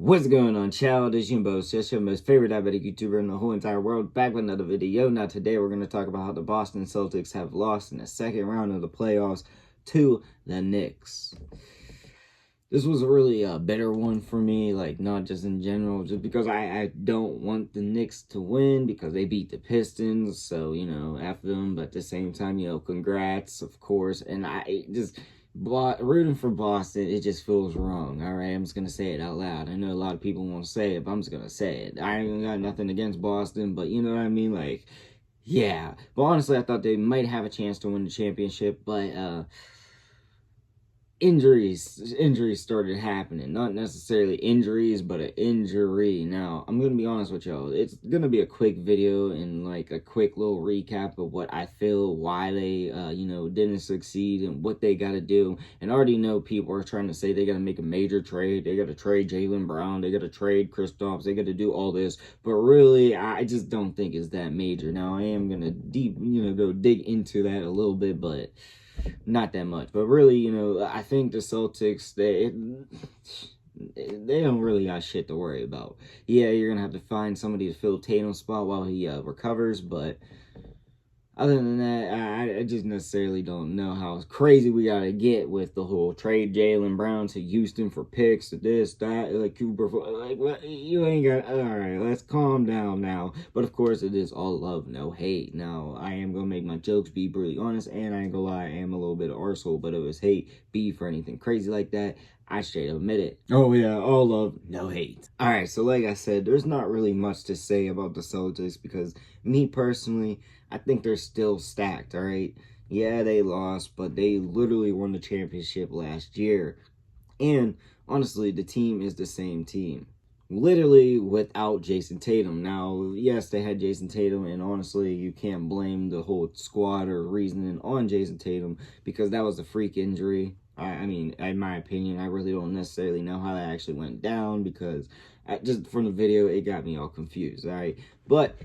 What's going on, child? It's Jimbo, just your most favorite diabetic YouTuber in the whole entire world, back with another video. Now today we're going to talk about how the Boston Celtics have lost in the second round of the playoffs to the Knicks. This was a really better one for me, like not just in general, just because I don't want the Knicks to win because they beat the Pistons, so, you know, after them, but at the same time, you know, congrats, of course, and I just... rooting for Boston, it just feels wrong. All right, I'm just gonna say it out loud. I know a lot of people won't say it, but I'm just gonna say it. I ain't got nothing against Boston, but you know what I mean? Like, yeah. But honestly, I thought they might have a chance to win the championship, but injuries started happening. Not necessarily injuries, but an injury. Now, I'm gonna be honest with y'all. It's gonna be a quick video and like a quick little recap of what I feel, why they you know, didn't succeed and what they gotta do. And I already know people are trying to say they gotta make a major trade, they gotta trade Jaylen Brown, they gotta trade Kristaps, they gotta do all this, but really I just don't think it's that major. Now I am gonna go dig into that a little bit, but not that much. But really, you know, I think the Celtics, they don't really got shit to worry about. Yeah, you're gonna have to find somebody to fill Tatum's spot while he recovers, but other than that, I just necessarily don't know how crazy we gotta get with the whole trade Jaylen Brown to Houston for picks, to this, that, like Cooper, like what, you ain't got. All right, let's calm down now. But of course, it is all love, no hate. Now, I am gonna make my jokes, be brutally honest, and I ain't gonna lie, I am a little bit of arsehole. But if it was hate, beef, or anything crazy like that, I straight up admit it. Oh yeah, all love, no hate. All right, so like I said, there's not really much to say about the Celtics because me personally, I think they're still stacked, all right? Yeah, they lost, but they literally won the championship last year. And honestly, the team is the same team. Literally without Jason Tatum. Now, yes, they had Jason Tatum, and honestly, you can't blame the whole squad or reasoning on Jason Tatum because that was a freak injury. I mean, in my opinion, I really don't necessarily know how that actually went down because just from the video, it got me all confused, all right? But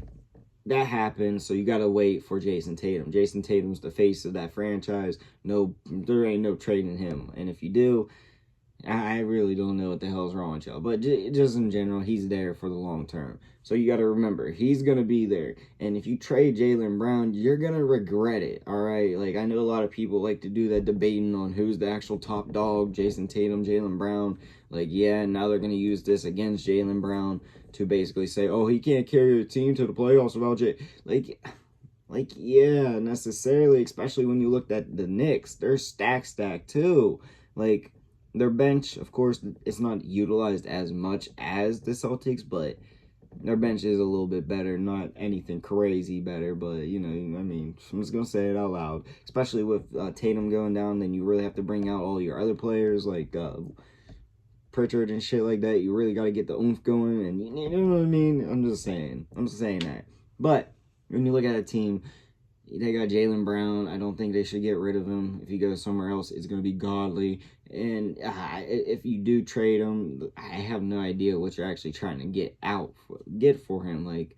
that happened, so you gotta wait for Jason Tatum. Jason Tatum's the face of that franchise. No, there ain't no trading him. And if you do, I really don't know what the hell's wrong with y'all. But just in general, he's there for the long term. So you got to remember, he's going to be there. And if you trade Jaylen Brown, you're going to regret it, all right? Like, I know a lot of people like to do that debating on who's the actual top dog, Jason Tatum, Jaylen Brown. Like, yeah, now they're going to use this against Jaylen Brown to basically say, oh, he can't carry the team to the playoffs without Jay. Like, yeah, necessarily, especially when you looked at the Knicks. They're stacked too. Like, their bench, of course, it's not utilized as much as the Celtics, but their bench is a little bit better. Not anything crazy better, but, you know, I mean, I'm just going to say it out loud. Especially with Tatum going down, then you really have to bring out all your other players, like Pritchard and shit like that. You really got to get the oomph going, and you know what I mean? I'm just saying that. But when you look at a team, they got Jaylen Brown. I don't think they should get rid of him. If he goes somewhere else, it's going to be godly. And if you do trade him, I have no idea what you're actually trying to get for him. Like,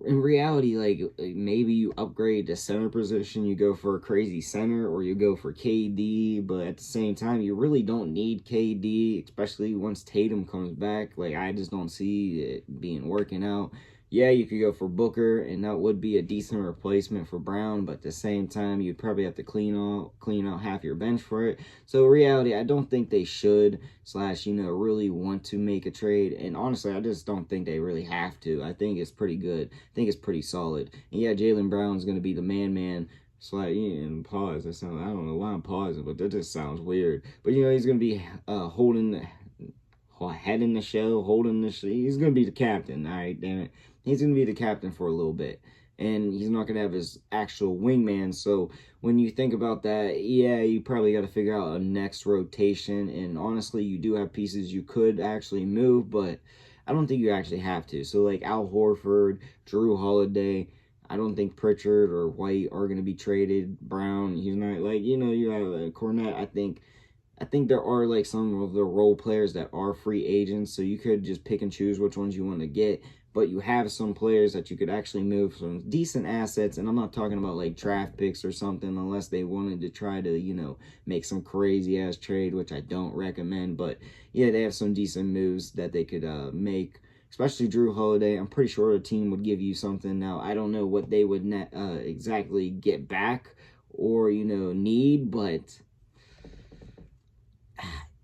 in reality, like, maybe you upgrade the center position, you go for a crazy center, or you go for KD, but at the same time, you really don't need KD, especially once Tatum comes back. Like, I just don't see it working out. Yeah, you could go for Booker, and that would be a decent replacement for Brown, but at the same time, you'd probably have to clean out half your bench for it. So, in reality, I don't think they should, really want to make a trade, and honestly, I just don't think they really have to. I think it's pretty good. I think it's pretty solid. And yeah, Jaylen Brown's going to be the man. And pause. I don't know why I'm pausing, but that just sounds weird. But, you know, he's going to be holding the head in the show, he's going to be the captain, all right, damn it. He's going to be the captain for a little bit, and he's not going to have his actual wingman, so when you think about that, yeah, you probably got to figure out a next rotation, and honestly, you do have pieces you could actually move, but I don't think you actually have to. So, like, Al Horford, Drew Holiday, I don't think Pritchard or White are going to be traded. Brown, he's not, like, you know, you have Cornette, I think there are, like, some of the role players that are free agents, so you could just pick and choose which ones you want to get. but you have some players that you could actually move some decent assets. And I'm not talking about like draft picks or something, unless they wanted to try to, you know, make some crazy ass trade, which I don't recommend. But yeah, they have some decent moves that they could make, especially Drew Holiday. I'm pretty sure a team would give you something. Now, I don't know what they would exactly get back or, you know, need, but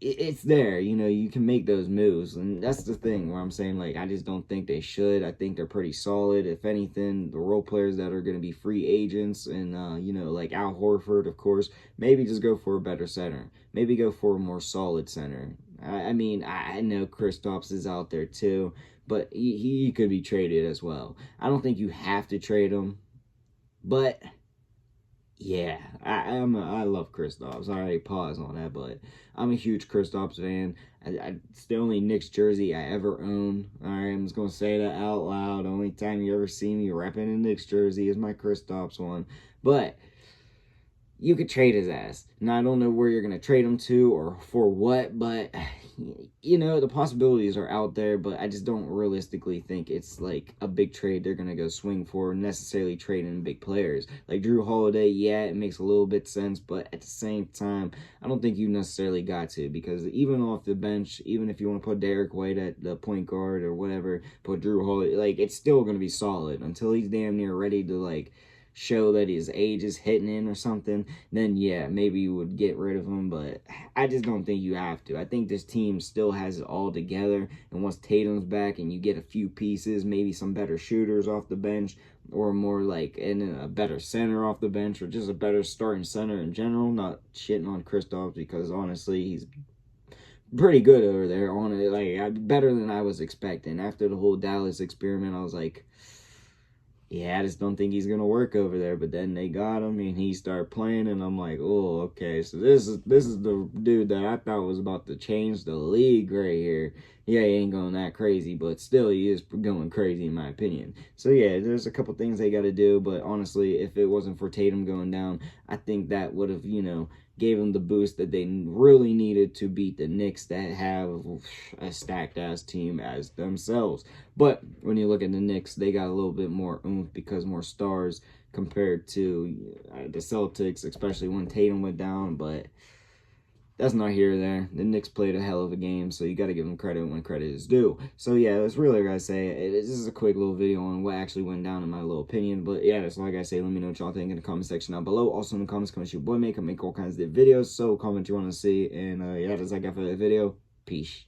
it's there. You know, you can make those moves. And that's the thing where I'm saying, like, I just don't think they should. I think they're pretty solid. If anything, the role players that are going to be free agents and, you know, like Al Horford, of course, maybe just go for a better center. Maybe go for a more solid center. I mean, I know Kristaps is out there too, but he could be traded as well. I don't think you have to trade him, but yeah, I love Kristaps. I already paused on that, but I'm a huge Kristaps fan. It's the only Knicks jersey I ever own. All right, I'm just gonna say that out loud. The only time you ever see me repping a Knicks jersey is my Kristaps one. But you could trade his ass. Now, I don't know where you're going to trade him to or for what, but, you know, the possibilities are out there, but I just don't realistically think it's, like, a big trade they're going to go swing for, necessarily trading big players. Like, Drew Holiday, yeah, it makes a little bit sense, but at the same time, I don't think you necessarily got to, because even off the bench, even if you want to put Derek White at the point guard or whatever, put Drew Holiday, like, it's still going to be solid until he's damn near ready to, like, show that his age is hitting in or something, then yeah, maybe you would get rid of him, but I just don't think you have to. I think this team still has it all together, and once Tatum's back and you get a few pieces, maybe some better shooters off the bench, or more like a better center off the bench, or just a better starting center in general, not shitting on Kristaps, because honestly, he's pretty good over there on it, like better than I was expecting. After the whole Dallas experiment, I was like, yeah, I just don't think he's gonna work over there. But then they got him, and he started playing, and I'm like, oh, okay. So this is the dude that I thought was about to change the league right here. Yeah, he ain't going that crazy, but still, he is going crazy in my opinion. So yeah, there's a couple things they got to do, but honestly, if it wasn't for Tatum going down, I think that would have, you know, gave them the boost that they really needed to beat the Knicks that have a stacked ass team as themselves. But when you look at the Knicks, they got a little bit more oomph because more stars compared to the Celtics, especially when Tatum went down. But that's not here or there. The Knicks played a hell of a game, so you got to give them credit when credit is due. So yeah, that's really what I say. This is a quick little video on what actually went down in my little opinion. But yeah, that's all I gotta say. Let me know what y'all think in the comment section down below. Also in the comments, comment your boy make all kinds of videos. So comment you want to see. And yeah, that's all I got for that video. Peace.